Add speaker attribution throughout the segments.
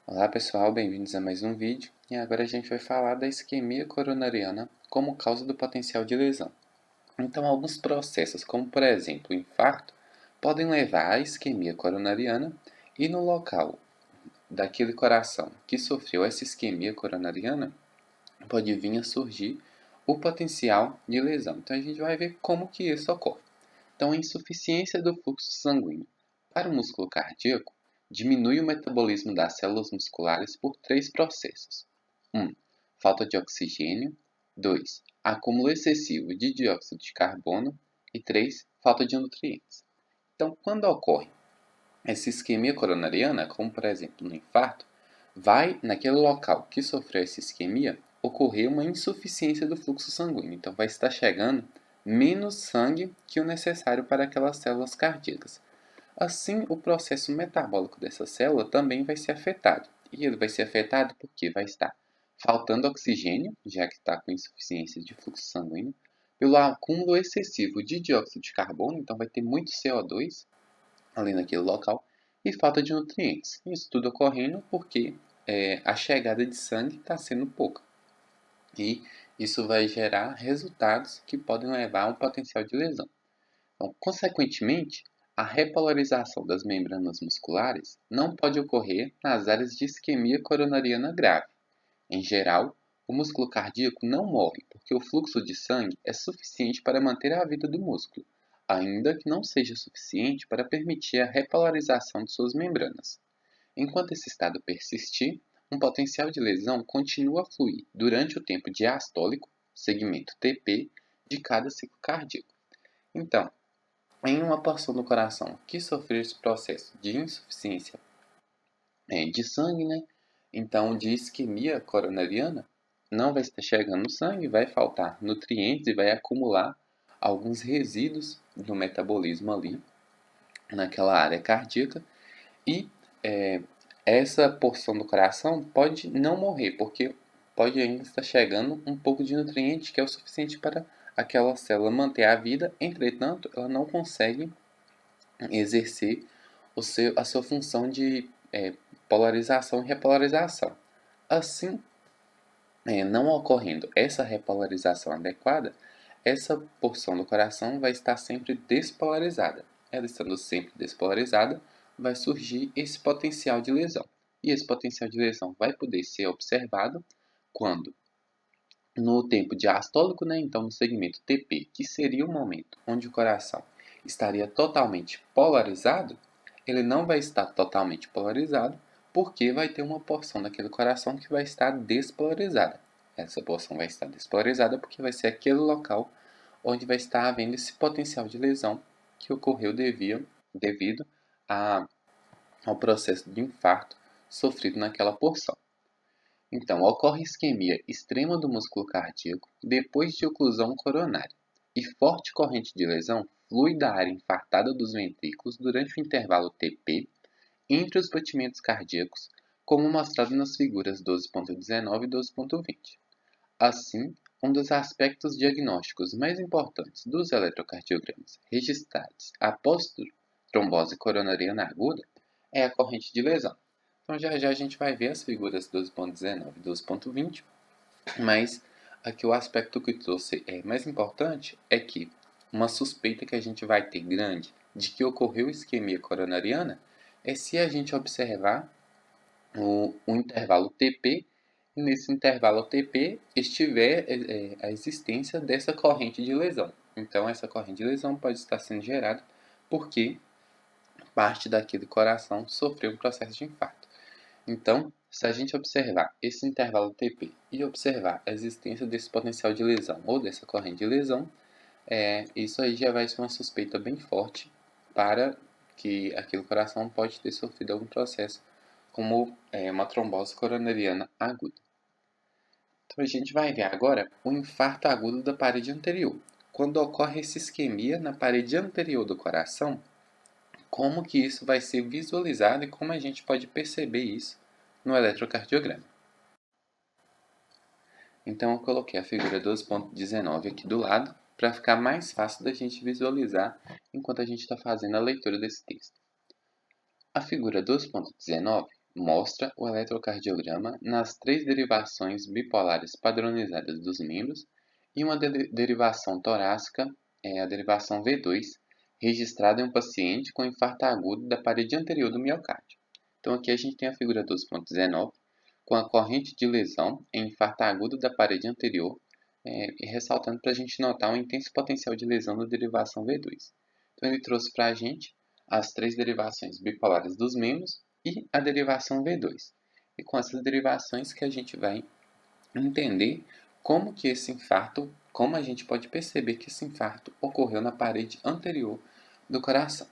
Speaker 1: Olá pessoal, bem-vindos a mais um vídeo e agora a gente vai falar da isquemia coronariana como causa do potencial de lesão. Então, alguns processos, como por exemplo o infarto, podem levar à isquemia coronariana e no local daquele coração que sofreu essa isquemia coronariana pode vir a surgir o potencial de lesão. Então, a gente vai ver como que isso ocorre. Então, a insuficiência do fluxo sanguíneo para o músculo cardíaco diminui o metabolismo das células musculares por três processos. 1. Falta de oxigênio. 2. Acúmulo excessivo de dióxido de carbono. E 3. Falta de nutrientes. Então, quando ocorre essa isquemia coronariana, como por exemplo no infarto, vai naquele local que sofreu essa isquemia ocorrer uma insuficiência do fluxo sanguíneo. Então, vai estar chegando menos sangue que o necessário para aquelas células cardíacas. Assim, o processo metabólico dessa célula também vai ser afetado. E ele vai ser afetado porque vai estar faltando oxigênio, já que está com insuficiência de fluxo sanguíneo, pelo acúmulo excessivo de dióxido de carbono, então vai ter muito CO2 ali naquele local, e falta de nutrientes. Isso tudo ocorrendo porque a chegada de sangue está sendo pouca. E isso vai gerar resultados que podem levar a um potencial de lesão. Então, consequentemente, a repolarização das membranas musculares não pode ocorrer nas áreas de isquemia coronariana grave. Em geral, o músculo cardíaco não morre porque o fluxo de sangue é suficiente para manter a vida do músculo, ainda que não seja suficiente para permitir a repolarização de suas membranas. Enquanto esse estado persistir, um potencial de lesão continua a fluir durante o tempo diastólico, segmento TP, de cada ciclo cardíaco. Então, em uma porção do coração que sofreu esse processo de insuficiência de sangue, né? Então, de isquemia coronariana, não vai estar chegando sangue, vai faltar nutrientes e vai acumular alguns resíduos do metabolismo ali, naquela área cardíaca. E essa porção do coração pode não morrer, porque pode ainda estar chegando um pouco de nutriente que é o suficiente para aquela célula manter a vida, entretanto, ela não consegue exercer a sua função de polarização e repolarização. Assim, não ocorrendo essa repolarização adequada, essa porção do coração vai estar sempre despolarizada. Ela estando sempre despolarizada, vai surgir esse potencial de lesão. E esse potencial de lesão vai poder ser observado quando, no tempo diastólico, né, então no segmento TP, que seria o momento onde o coração estaria totalmente polarizado, ele não vai estar totalmente polarizado, porque vai ter uma porção daquele coração que vai estar despolarizada. Essa porção vai estar despolarizada porque vai ser aquele local onde vai estar havendo esse potencial de lesão que ocorreu devido ao processo de infarto sofrido naquela porção. Então, ocorre isquemia extrema do músculo cardíaco depois de oclusão coronária, e forte corrente de lesão flui da área infartada dos ventrículos durante o intervalo TP entre os batimentos cardíacos, como mostrado nas figuras 12.19 e 12.20. Assim, um dos aspectos diagnósticos mais importantes dos eletrocardiogramas registrados após trombose coronariana aguda é a corrente de lesão. Então já já a gente vai ver as figuras 12.19 e 12.20, mas aqui o aspecto que eu trouxe mais importante é que uma suspeita que a gente vai ter grande de que ocorreu isquemia coronariana é se a gente observar o intervalo TP e nesse intervalo TP estiver a existência dessa corrente de lesão. Então essa corrente de lesão pode estar sendo gerada porque parte daquele coração sofreu um processo de infarto. Então, se a gente observar esse intervalo TP e observar a existência desse potencial de lesão ou dessa corrente de lesão, isso aí já vai ser uma suspeita bem forte para que aquele coração pode ter sofrido algum processo como uma trombose coronariana aguda. Então a gente vai ver agora o infarto agudo da parede anterior. Quando ocorre essa isquemia na parede anterior do coração, como que isso vai ser visualizado e como a gente pode perceber isso no eletrocardiograma. Então eu coloquei a figura 12.19 aqui do lado para ficar mais fácil da gente visualizar enquanto a gente está fazendo a leitura desse texto. A figura 12.19 mostra o eletrocardiograma nas 3 derivações bipolares padronizadas dos membros e uma derivação torácica, a derivação V2, registrada em um paciente com infarto agudo da parede anterior do miocárdio. Então aqui a gente tem a figura 12.19, com a corrente de lesão em infarto agudo da parede anterior, e ressaltando para a gente notar um intenso potencial de lesão da derivação V2. Então ele trouxe para a gente as 3 derivações bipolares dos membros e a derivação V2. E com essas derivações que a gente vai entender como que esse infarto, como a gente pode perceber que esse infarto ocorreu na parede anterior do coração.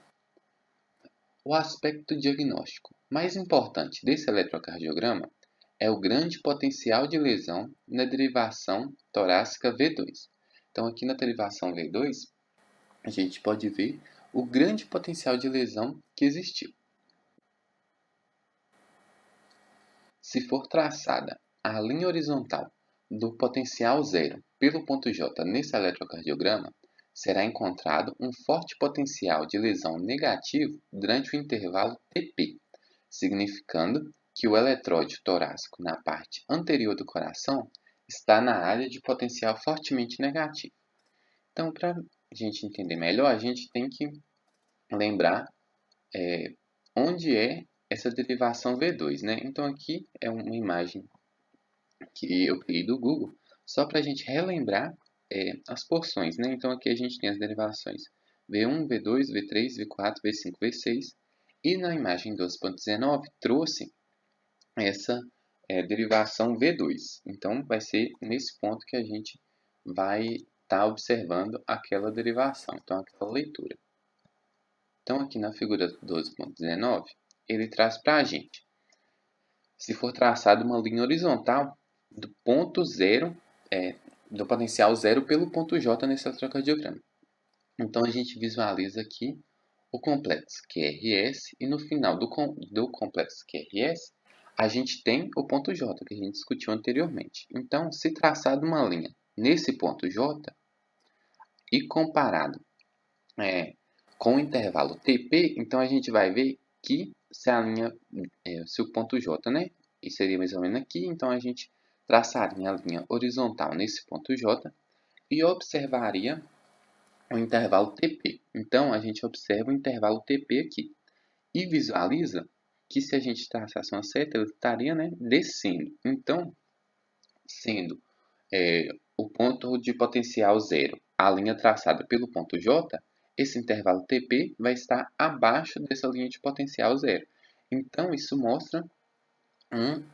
Speaker 1: O aspecto diagnóstico mais importante desse eletrocardiograma é o grande potencial de lesão na derivação torácica V2. Então, aqui na derivação V2, a gente pode ver o grande potencial de lesão que existiu. Se for traçada a linha horizontal do potencial zero pelo ponto J nesse eletrocardiograma, será encontrado um forte potencial de lesão negativo durante o intervalo TP, significando que o eletródio torácico na parte anterior do coração está na área de potencial fortemente negativo. Então, para a gente entender melhor, a gente tem que lembrar onde é essa derivação V2, né? Então, aqui é uma imagem que eu criei do Google, só para a gente relembrar as porções, né? Então, aqui a gente tem as derivações V1, V2, V3, V4, V5, V6, e na imagem 12.19 trouxe essa derivação V2. Então, vai ser nesse ponto que a gente vai estar observando aquela derivação, então aquela leitura. Então, aqui na figura 12.19, ele traz para a gente, se for traçada uma linha horizontal do ponto zero, do potencial zero pelo ponto J nesse eletrocardiograma. Então, a gente visualiza aqui o complexo QRS e no final do complexo QRS, a gente tem o ponto J, que a gente discutiu anteriormente. Então, se traçado uma linha nesse ponto J e comparado com o intervalo TP, então a gente vai ver que se a linha, se o ponto J, né, e seria mais ou menos aqui, então a gente traçaria a linha horizontal nesse ponto J e observaria o intervalo TP. Então, a gente observa o intervalo TP aqui e visualiza que se a gente traçasse uma seta, ele estaria descendo. Então, sendo o ponto de potencial zero, a linha traçada pelo ponto J, esse intervalo TP vai estar abaixo dessa linha de potencial zero. Então, isso mostra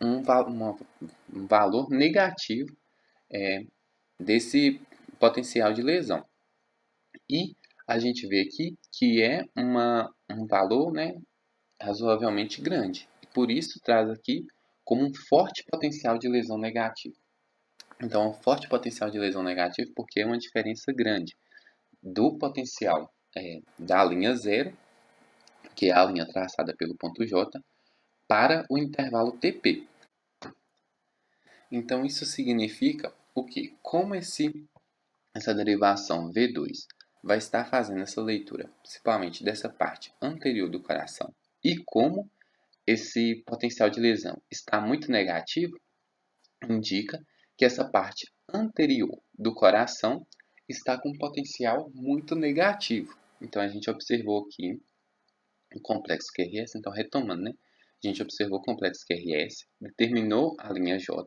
Speaker 1: um valor negativo desse potencial de lesão. E a gente vê aqui que é um valor razoavelmente grande. Por isso, traz aqui como um forte potencial de lesão negativo. Então, um forte potencial de lesão negativo porque é uma diferença grande do potencial da linha zero, que é a linha traçada pelo ponto J, para o intervalo TP. Então, isso significa o quê? Como essa derivação V2 vai estar fazendo essa leitura, principalmente dessa parte anterior do coração, e como esse potencial de lesão está muito negativo, indica que essa parte anterior do coração está com um potencial muito negativo. Então, a gente observou aqui o complexo QRS, então retomando, a gente observou o complexo QRS, determinou a linha J,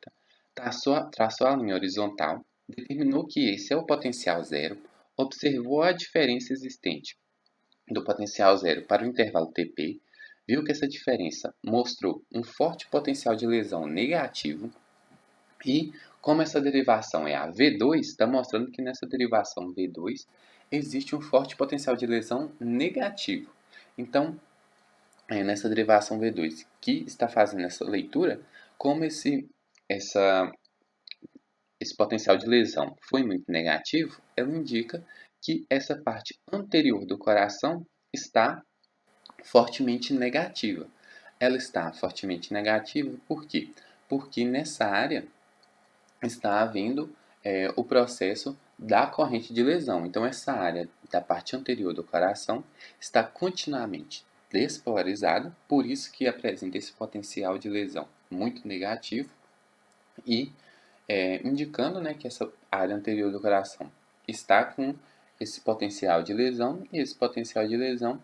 Speaker 1: traçou a linha horizontal, determinou que esse é o potencial zero, observou a diferença existente do potencial zero para o intervalo TP, viu que essa diferença mostrou um forte potencial de lesão negativo e, como essa derivação é a V2, está mostrando que nessa derivação V2 existe um forte potencial de lesão negativo. Então, nessa derivação V2 que está fazendo essa leitura, como esse potencial de lesão foi muito negativo, ela indica que essa parte anterior do coração está fortemente negativa. Ela está fortemente negativa por quê? Porque nessa área está havendo o processo da corrente de lesão. Então, essa área da parte anterior do coração está continuamente despolarizada, por isso que apresenta esse potencial de lesão muito negativo e indicando, né, que essa área anterior do coração está com esse potencial de lesão e esse potencial de lesão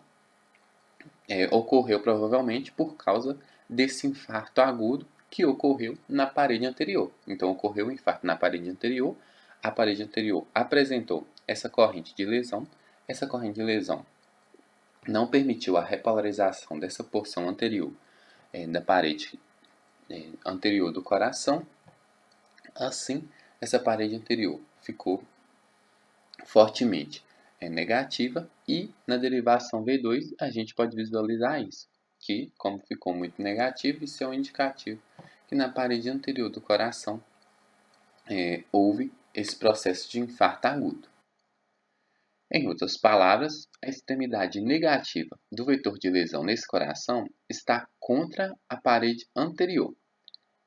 Speaker 1: ocorreu provavelmente por causa desse infarto agudo que ocorreu na parede anterior. Então, ocorreu um infarto na parede anterior, a parede anterior apresentou essa corrente de lesão, essa corrente de lesão não permitiu a repolarização dessa porção anterior da parede anterior do coração. Assim, essa parede anterior ficou fortemente negativa e na derivação V2 a gente pode visualizar isso, que como ficou muito negativo, isso é um indicativo que na parede anterior do coração houve esse processo de infarto agudo. Em outras palavras, a extremidade negativa do vetor de lesão nesse coração está contra a parede anterior.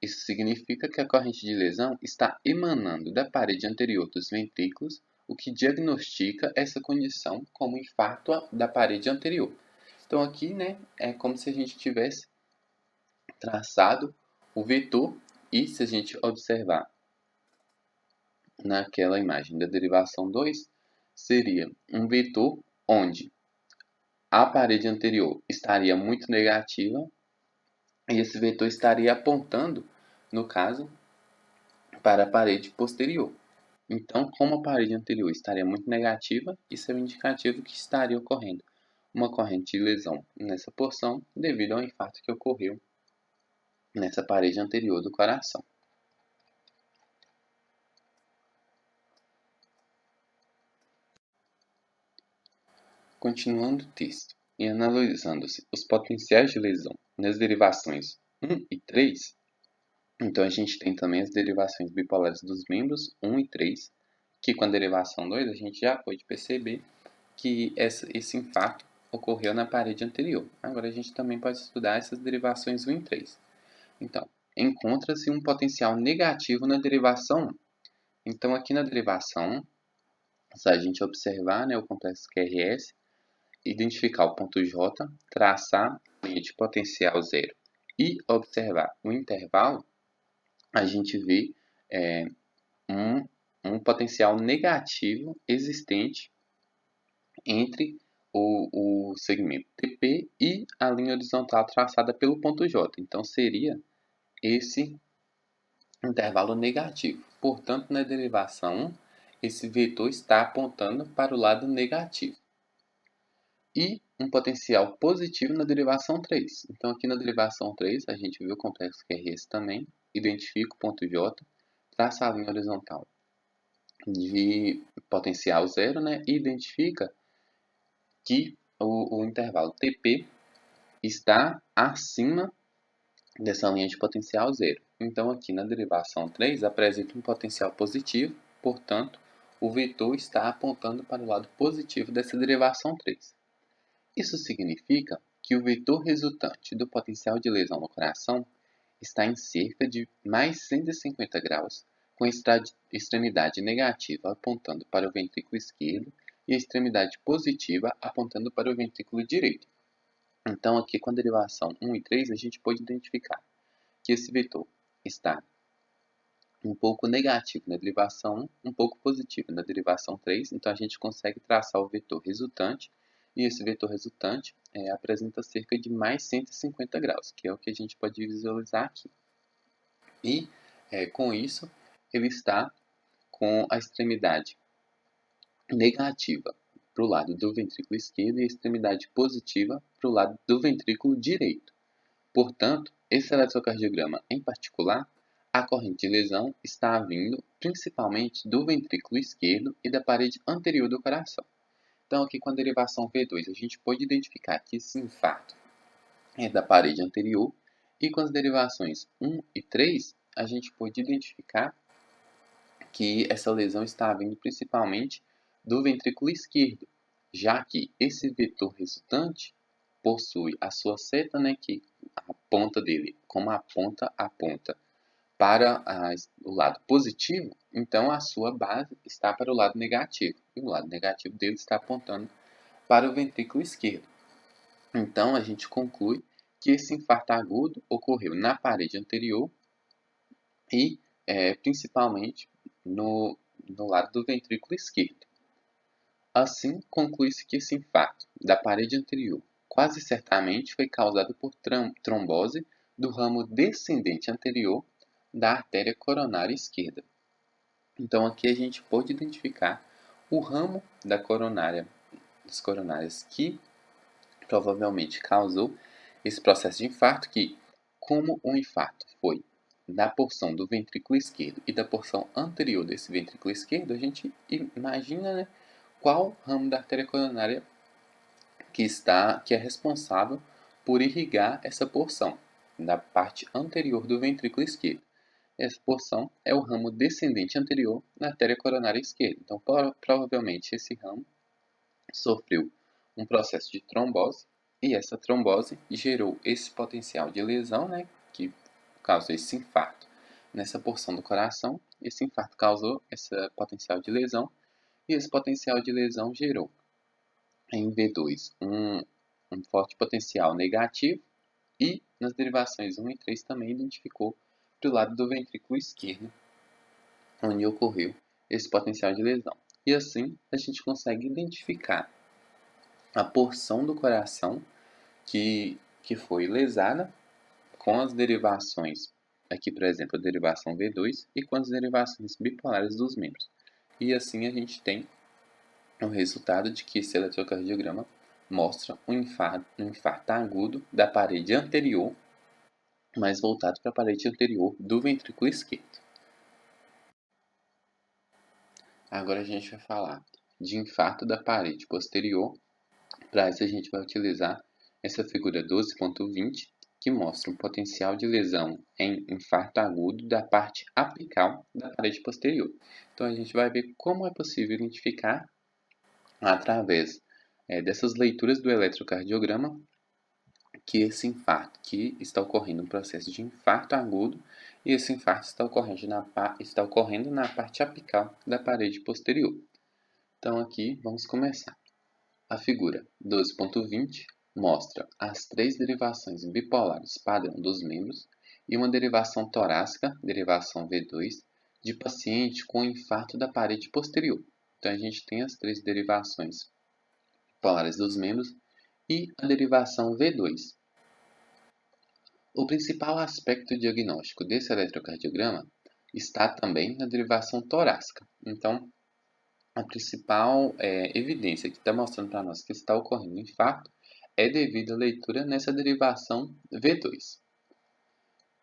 Speaker 1: Isso significa que a corrente de lesão está emanando da parede anterior dos ventrículos, o que diagnostica essa condição como infarto da parede anterior. Então aqui, né, é como se a gente tivesse traçado o vetor e se a gente observar naquela imagem da derivação 2, seria um vetor onde a parede anterior estaria muito negativa e esse vetor estaria apontando, no caso, para a parede posterior. Então, como a parede anterior estaria muito negativa, isso é um indicativo que estaria ocorrendo uma corrente de lesão nessa porção devido ao infarto que ocorreu nessa parede anterior do coração. Continuando o texto e analisando-se os potenciais de lesão nas derivações 1 e 3, então a gente tem também as derivações bipolares dos membros 1 e 3, que com a derivação 2 a gente já pode perceber que esse infarto ocorreu na parede anterior. Agora a gente também pode estudar essas derivações 1 e 3. Então, encontra-se um potencial negativo na derivação 1. Então aqui na derivação 1, se a gente observar, né, o complexo QRS, identificar o ponto J, traçar a linha de potencial zero e observar o intervalo, a gente vê um potencial negativo existente entre o segmento TP e a linha horizontal traçada pelo ponto J. Então, seria esse intervalo negativo. Portanto, na derivação 1, esse vetor está apontando para o lado negativo. E um potencial positivo na derivação 3. Então, aqui na derivação 3, a gente viu o complexo QRS também, identifica o ponto J, traça a linha horizontal de potencial zero, né, e identifica que o intervalo TP está acima dessa linha de potencial zero. Então, aqui na derivação 3, apresenta um potencial positivo, portanto, o vetor está apontando para o lado positivo dessa derivação 3. Isso significa que o vetor resultante do potencial de lesão no coração está em cerca de mais 150 graus, com a extremidade negativa apontando para o ventrículo esquerdo e a extremidade positiva apontando para o ventrículo direito. Então, aqui com a derivação 1 e 3, a gente pode identificar que esse vetor está um pouco negativo na derivação 1, um pouco positivo na derivação 3. Então, a gente consegue traçar o vetor resultante e esse vetor resultante apresenta cerca de mais 150 graus, que é o que a gente pode visualizar aqui. E, com isso, ele está com a extremidade negativa para o lado do ventrículo esquerdo e a extremidade positiva para o lado do ventrículo direito. Portanto, esse eletrocardiograma em particular, a corrente de lesão está vindo principalmente do ventrículo esquerdo e da parede anterior do coração. Então, aqui com a derivação V2, a gente pode identificar que esse infarto é da parede anterior e com as derivações 1 e 3, a gente pode identificar que essa lesão está vindo principalmente do ventrículo esquerdo, já que esse vetor resultante possui a sua seta, né, que a ponta dele, como a ponta aponta para o lado positivo, então a sua base está para o lado negativo, e o lado negativo dele está apontando para o ventrículo esquerdo. Então, a gente conclui que esse infarto agudo ocorreu na parede anterior e principalmente no lado do ventrículo esquerdo. Assim, conclui-se que esse infarto da parede anterior quase certamente foi causado por trombose do ramo descendente anterior da artéria coronária esquerda. Então, aqui a gente pode identificar o ramo das coronárias que provavelmente causou esse processo de infarto, que, como o infarto foi da porção do ventrículo esquerdo e da porção anterior desse ventrículo esquerdo, a gente imagina, né, qual ramo da artéria coronária que é responsável por irrigar essa porção da parte anterior do ventrículo esquerdo. Essa porção é o ramo descendente anterior da artéria coronária esquerda. Então, provavelmente esse ramo sofreu um processo de trombose e essa trombose gerou esse potencial de lesão, né, que causou esse infarto nessa porção do coração. Esse infarto causou esse potencial de lesão e esse potencial de lesão gerou em V2 um forte potencial negativo e nas derivações 1 e 3 também identificou para o lado do ventrículo esquerdo, onde ocorreu esse potencial de lesão. E assim a gente consegue identificar a porção do coração que foi lesada com as derivações, aqui por exemplo a derivação V2 e com as derivações bipolares dos membros. E assim a gente tem o resultado de que esse eletrocardiograma mostra um infarto agudo da parede anterior, mais voltado para a parede anterior do ventrículo esquerdo. Agora a gente vai falar de infarto da parede posterior. Para isso a gente vai utilizar essa figura 12.20, que mostra um potencial de lesão em infarto agudo da parte apical da parede posterior. Então a gente vai ver como é possível identificar através dessas leituras do eletrocardiograma que esse infarto, que está ocorrendo um processo de infarto agudo, e esse infarto está ocorrendo na parte apical da parede posterior. Então aqui vamos começar. A figura 12.20 mostra as três derivações bipolares padrão dos membros e uma derivação torácica, derivação V2, de paciente com infarto da parede posterior. Então a gente tem as três derivações bipolares dos membros e a derivação V2. O principal aspecto diagnóstico desse eletrocardiograma está também na derivação torácica. Então, a principal evidência que está mostrando para nós que está ocorrendo um infarto é devido à leitura nessa derivação V2.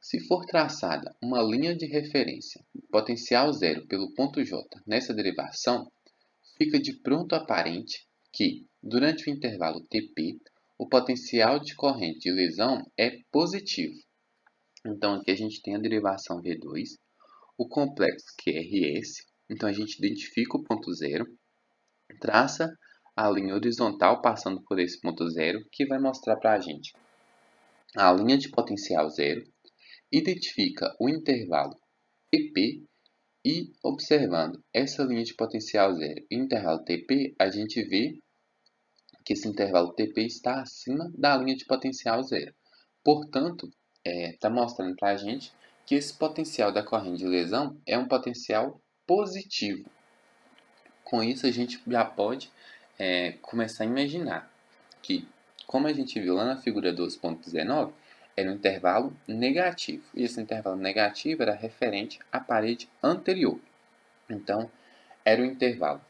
Speaker 1: Se for traçada uma linha de referência potencial zero pelo ponto J nessa derivação, fica de pronto aparente que, durante o intervalo TP, o potencial de corrente de lesão é positivo. Então, aqui a gente tem a derivação V2, o complexo QRS. Então, a gente identifica o ponto zero, traça a linha horizontal passando por esse ponto zero, que vai mostrar para a gente a linha de potencial zero, identifica o intervalo TP e, observando essa linha de potencial zero e o intervalo TP, a gente vê que esse intervalo TP está acima da linha de potencial zero. Portanto, está mostrando para a gente que esse potencial da corrente de lesão é um potencial positivo. Com isso, a gente já pode começar a imaginar que, como a gente viu lá na figura 12.19, era um intervalo negativo. E esse intervalo negativo era referente à parede anterior. Então, era um intervalo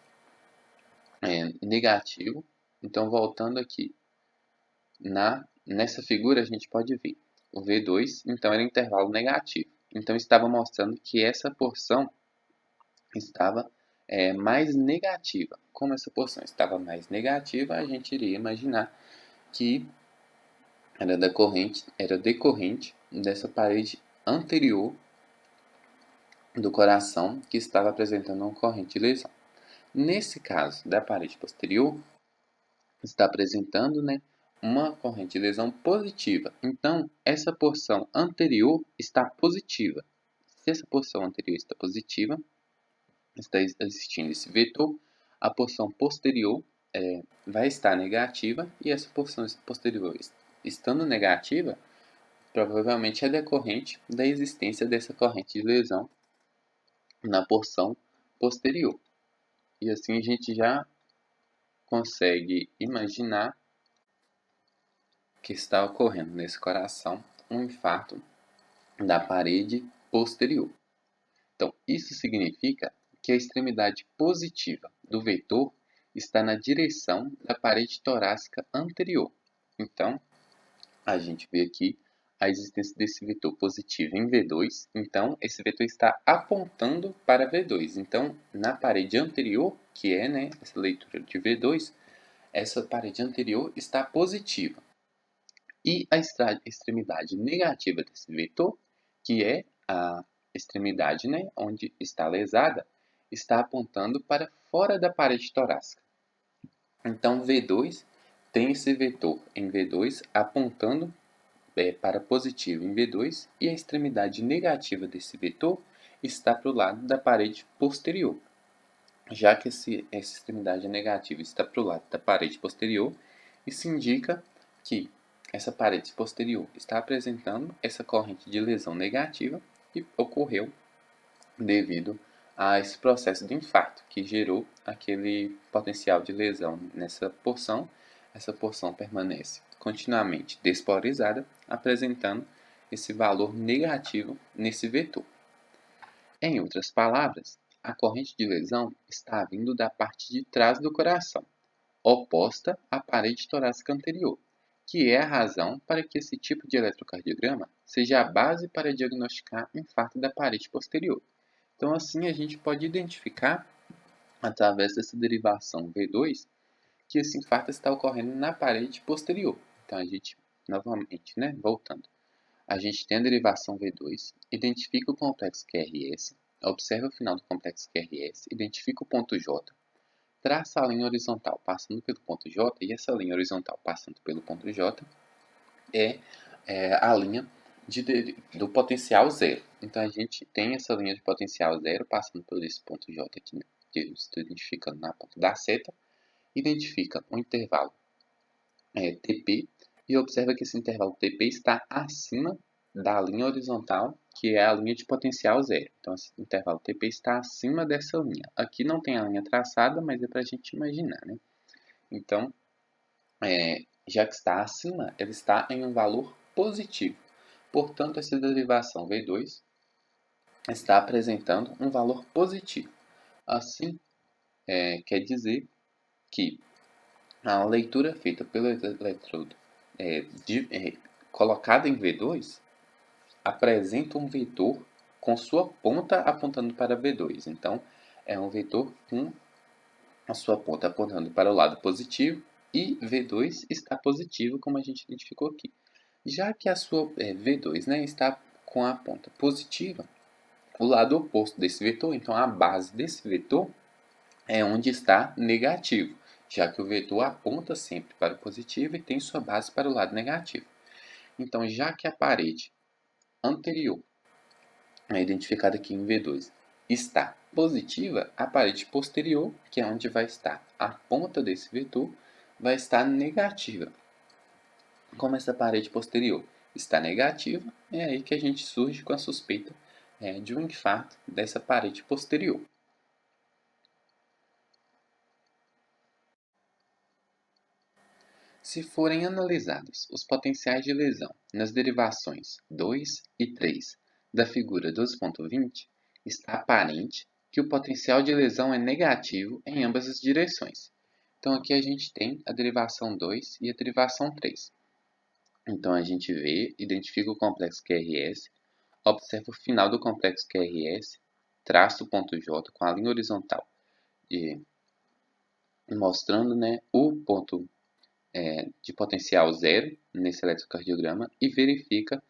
Speaker 1: negativo. Então, voltando aqui, nessa figura a gente pode ver o V2, então era um intervalo negativo. Então, estava mostrando que essa porção estava mais negativa. Como essa porção estava mais negativa, a gente iria imaginar que era decorrente dessa parede anterior do coração que estava apresentando uma corrente de lesão. Nesse caso da parede posterior, está apresentando, uma corrente de lesão positiva. Então, essa porção anterior está positiva. Se essa porção anterior está positiva, está existindo esse vetor, a porção posterior vai estar negativa e essa porção posterior estando negativa, provavelmente é decorrente da existência dessa corrente de lesão na porção posterior. E assim a gente já consegue imaginar que está ocorrendo nesse coração um infarto da parede posterior. Então, isso significa que a extremidade positiva do vetor está na direção da parede torácica anterior. Então, a gente vê aqui a existência desse vetor positivo em V2. Então, esse vetor está apontando para V2. Então, na parede anterior, que é, né, essa leitura de V2, essa parede anterior está positiva. E a extremidade negativa desse vetor, que é a extremidade, né, onde está lesada, está apontando para fora da parede torácica. Então, V2 tem esse vetor em V2 apontando para positivo em V2 e a extremidade negativa desse vetor está para o lado da parede posterior. Já que essa extremidade negativa está para o lado da parede posterior, isso indica que essa parede posterior está apresentando essa corrente de lesão negativa e ocorreu devido a esse processo de infarto que gerou aquele potencial de lesão nessa porção. Essa porção permanece continuamente despolarizada, apresentando esse valor negativo nesse vetor. Em outras palavras, a corrente de lesão está vindo da parte de trás do coração, oposta à parede torácica anterior, que é a razão para que esse tipo de eletrocardiograma seja a base para diagnosticar infarto da parede posterior. Então, assim, a gente pode identificar, através dessa derivação V2, que esse infarto está ocorrendo na parede posterior. Então, a gente, novamente, né, voltando, a gente tem a derivação V2, identifica o complexo QRS, observa o final do complexo QRS, identifica o ponto J, traça a linha horizontal passando pelo ponto J, e essa linha horizontal passando pelo ponto J é a linha do potencial zero. Então, a gente tem essa linha de potencial zero passando por esse ponto J aqui, né, que eu estou identificando na ponta da seta, identifica um intervalo TP e observa que esse intervalo TP está acima da linha horizontal, que é a linha de potencial zero. Então, esse intervalo TP está acima dessa linha. Aqui não tem a linha traçada, mas é para a gente imaginar, né? Então, já que está acima, ele está em um valor positivo. Portanto, essa derivação V2 está apresentando um valor positivo. Assim, quer dizer que a leitura feita pelo eletrodo colocada em V2 apresenta um vetor com sua ponta apontando para V2. Então, é um vetor com a sua ponta apontando para o lado positivo e V2 está positivo, como a gente identificou aqui. Já que a sua V2, né, está com a ponta positiva, o lado oposto desse vetor, então a base desse vetor, é onde está negativo, já que o vetor aponta sempre para o positivo e tem sua base para o lado negativo. Então, já que a parede anterior, identificada aqui em V2, está positiva, a parede posterior, que é onde vai estar a ponta desse vetor, vai estar negativa. Como essa parede posterior está negativa, é aí que a gente surge com a suspeita de um infarto dessa parede posterior. Se forem analisados os potenciais de lesão nas derivações 2 e 3 da figura 12.20, está aparente que o potencial de lesão é negativo em ambas as direções. Então aqui a gente tem a derivação 2 e a derivação 3. Então a gente vê, identifica o complexo QRS, observa o final do complexo QRS, traça o ponto J com a linha horizontal, mostrando, né, o ponto de potencial zero nesse eletrocardiograma e verifica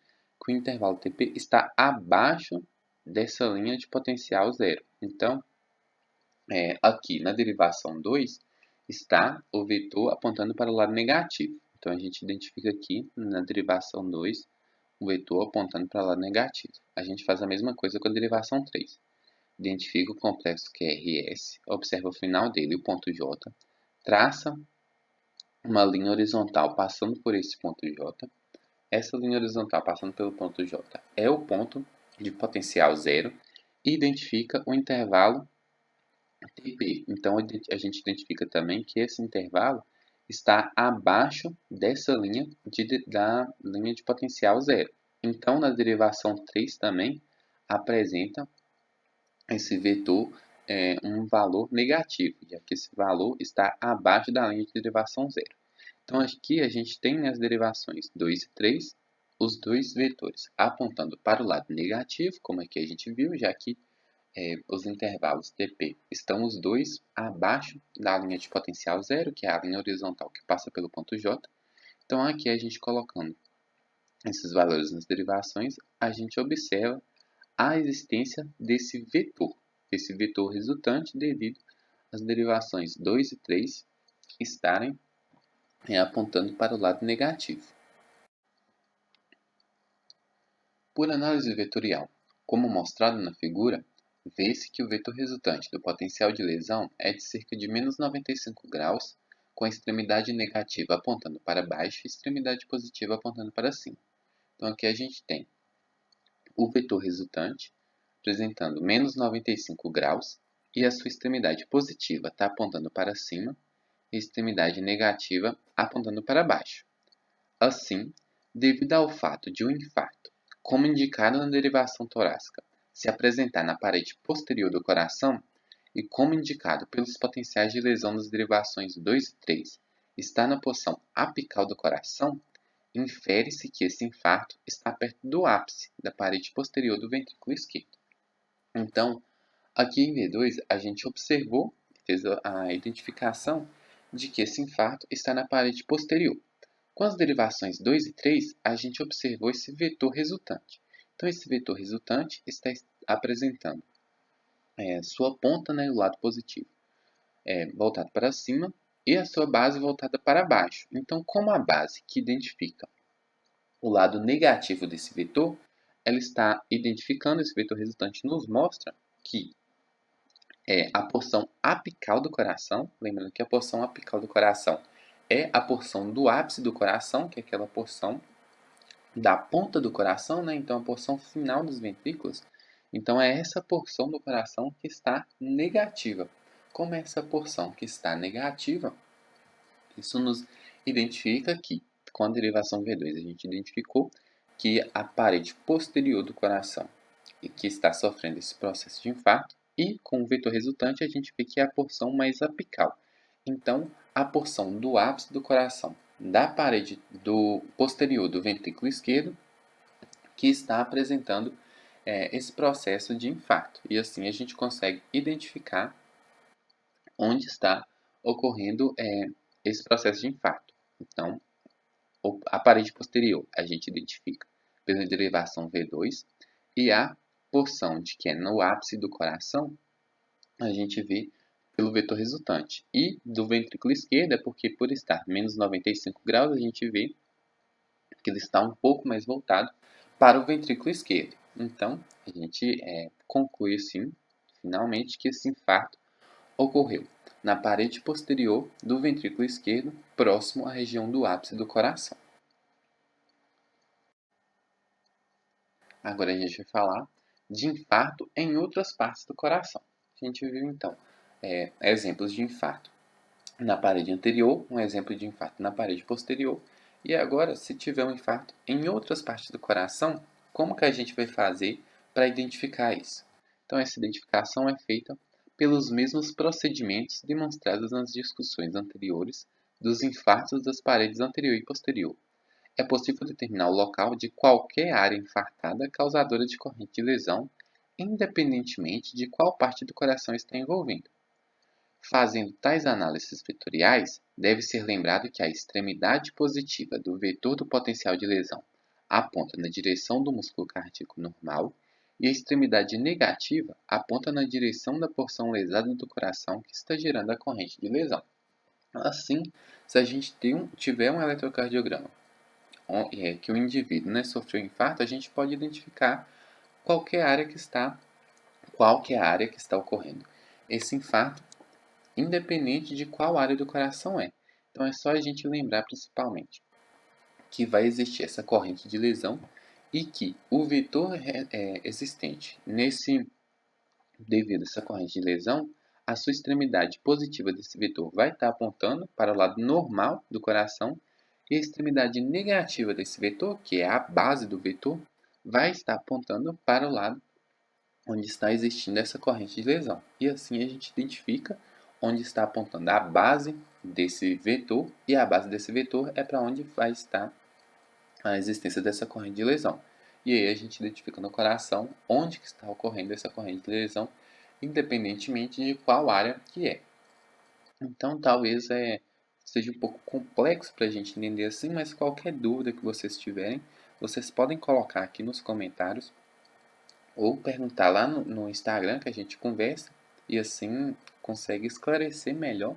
Speaker 1: que o intervalo TP está abaixo dessa linha de potencial zero. Então, aqui na derivação 2 está o vetor apontando para o lado negativo. Então, a gente identifica aqui na derivação 2 o vetor apontando para o lado negativo. A gente faz a mesma coisa com a derivação 3. Identifica o complexo QRS, observa o final dele, o ponto J, traça uma linha horizontal passando por esse ponto J. Essa linha horizontal passando pelo ponto J é o ponto de potencial zero e identifica o intervalo TP. Então, a gente identifica também que esse intervalo está abaixo dessa linha da linha de potencial zero. Então, na derivação 3 também apresenta esse vetor um valor negativo, já que esse valor está abaixo da linha de derivação zero. Então, aqui a gente tem nas derivações 2 e 3 os dois vetores apontando para o lado negativo, como aqui a gente viu, já que os intervalos TP estão os dois abaixo da linha de potencial zero, que é a linha horizontal que passa pelo ponto J. Então, aqui a gente colocando esses valores nas derivações, a gente observa a existência desse vetor resultante devido às derivações 2 e 3 estarem apontando para o lado negativo. Por análise vetorial, como mostrado na figura, vê-se que o vetor resultante do potencial de lesão é de cerca de menos 95 graus, com a extremidade negativa apontando para baixo e a extremidade positiva apontando para cima. Então aqui a gente tem o vetor resultante apresentando menos 95 graus e a sua extremidade positiva está apontando para cima e a extremidade negativa apontando para baixo. Assim, devido ao fato de um infarto, como indicado na derivação torácica, se apresentar na parede posterior do coração e como indicado pelos potenciais de lesão das derivações 2 e 3, está na porção apical do coração, infere-se que esse infarto está perto do ápice da parede posterior do ventrículo esquerdo. Então, aqui em V2, a gente observou, fez a identificação de que esse infarto está na parede posterior. Com as derivações 2 e 3, a gente observou esse vetor resultante. Então, esse vetor resultante está apresentando sua ponta, o lado positivo, voltado para cima, e a sua base voltada para baixo. Então, como a base que identifica o lado negativo desse vetor, ela está identificando esse vetor resultante, nos mostra que a porção apical do coração, lembrando que a porção apical do coração é a porção do ápice do coração, que é aquela porção da ponta do coração, então a porção final dos ventrículos. Então é essa porção do coração que está negativa. Como é essa porção que está negativa, isso nos identifica que, com a derivação V2, a gente identificou que a parede posterior do coração e que está sofrendo esse processo de infarto, e com o vetor resultante a gente vê que é a porção mais apical. Então, a porção do ápice do coração da parede posterior do ventrículo esquerdo que está apresentando esse processo de infarto. E assim a gente consegue identificar onde está ocorrendo esse processo de infarto. Então, a parede posterior a gente identifica pela derivação V2 e a porção de que é no ápice do coração a gente vê pelo vetor resultante. E do ventrículo esquerdo é porque por estar menos 95 graus a gente vê que ele está um pouco mais voltado para o ventrículo esquerdo. Então, a gente conclui assim, finalmente, que esse infarto ocorreu na parede posterior do ventrículo esquerdo, próximo à região do ápice do coração. Agora a gente vai falar de infarto em outras partes do coração. A gente viu então exemplos de infarto na parede anterior, um exemplo de infarto na parede posterior. E agora, se tiver um infarto em outras partes do coração, como que a gente vai fazer para identificar isso? Então, essa identificação é feita pelos mesmos procedimentos demonstrados nas discussões anteriores dos infartos das paredes anterior e posterior. É possível determinar o local de qualquer área infartada causadora de corrente de lesão, independentemente de qual parte do coração está envolvendo. Fazendo tais análises vetoriais, deve ser lembrado que a extremidade positiva do vetor do potencial de lesão aponta na direção do músculo cardíaco normal e a extremidade negativa aponta na direção da porção lesada do coração que está gerando a corrente de lesão. Assim, se a gente tiver um eletrocardiograma que o indivíduo sofreu infarto, a gente pode identificar qual que é a área que está ocorrendo esse infarto independente de qual área do coração é. Então é só a gente lembrar principalmente que vai existir essa corrente de lesão e que o vetor existente nesse devido a essa corrente de lesão, a sua extremidade positiva desse vetor vai estar apontando para o lado normal do coração e a extremidade negativa desse vetor, que é a base do vetor, vai estar apontando para o lado onde está existindo essa corrente de lesão. E assim a gente identifica onde está apontando a base desse vetor e a base desse vetor é para onde vai estar a existência dessa corrente de lesão. E aí a gente identifica no coração onde que está ocorrendo essa corrente de lesão, independentemente de qual área que é. Então talvez seja um pouco complexo para a gente entender assim, mas qualquer dúvida que vocês tiverem, vocês podem colocar aqui nos comentários ou perguntar lá no Instagram que a gente conversa e assim consegue esclarecer melhor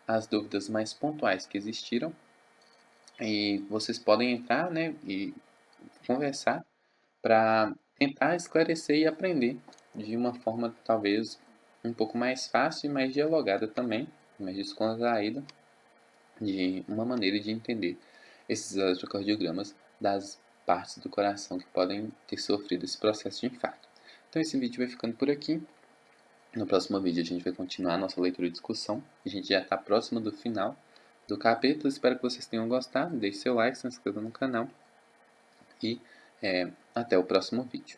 Speaker 1: as dúvidas mais pontuais que existiram. E vocês podem entrar, né, e conversar para tentar esclarecer e aprender de uma forma talvez um pouco mais fácil e mais dialogada também, mais descontraída, de uma maneira de entender esses eletrocardiogramas das partes do coração que podem ter sofrido esse processo de infarto. Então esse vídeo vai ficando por aqui. No próximo vídeo a gente vai continuar a nossa leitura e discussão. A gente já está próximo do final do capítulo. Espero que vocês tenham gostado. Deixe seu like, se inscreva no canal e até o próximo vídeo.